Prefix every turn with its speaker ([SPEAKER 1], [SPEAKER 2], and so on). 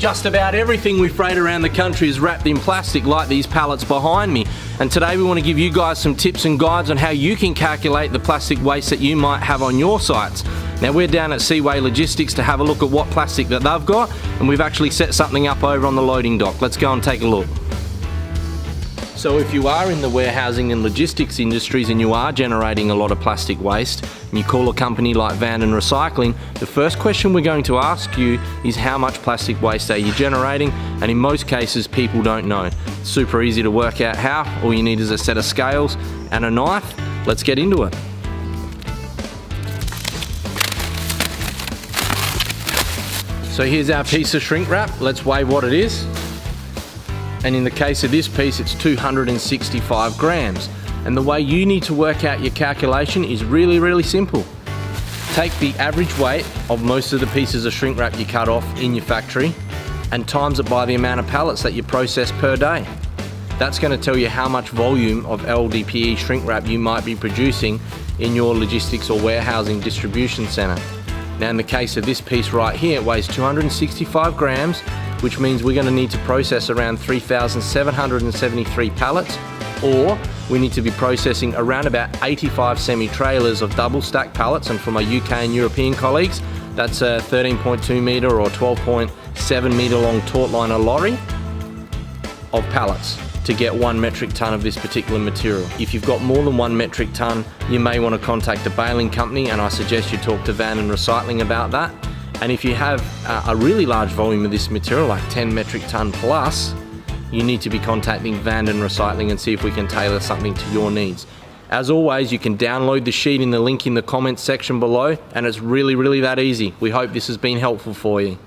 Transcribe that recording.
[SPEAKER 1] Just about everything we freight around the country is wrapped in plastic like these pallets behind me. And today we want to give you guys some tips and guides on how you can calculate the plastic waste that you might have on your sites. Now we're down at Seaway Logistics to have a look at what plastic that they've got, and we've actually set something up over on the loading dock. Let's go and take a look. So if you are in the warehousing and logistics industries and you are generating a lot of plastic waste, and you call a company like Food and Recycling, the first question we're going to ask you is how much plastic waste are you generating, and in most cases people don't know. It's super easy to work out how. All you need is a set of scales and a knife. Let's get into it. So here's our piece of shrink wrap. Let's weigh what it is. And in the case of this piece, it's 265 grams. And the way you need to work out your calculation is really simple. Take the average weight of most of the pieces of shrink wrap you cut off in your factory and times it by the amount of pallets that you process per day. That's going to tell you how much volume of LDPE shrink wrap you might be producing in your logistics or warehousing distribution center. Now in the case of this piece right here, it weighs 265 grams, which means we're going to need to process around 3,773 pallets, or we need to be processing around about 85 semi-trailers of double stack pallets, and for my UK and European colleagues, that's a 13.2 metre or 12.7 metre long taut liner lorry of pallets to get 1 metric tonne of this particular material. If you've got more than 1 metric tonne, you may want to contact a baling company, and I suggest you talk to Food and Recycling about that. And if you have a really large volume of this material, like 10 metric tonne plus, you need to be contacting Food and Recycling and see if we can tailor something to your needs. As always, you can download the sheet in the link in the comments section below, and it's really that easy. We hope this has been helpful for you.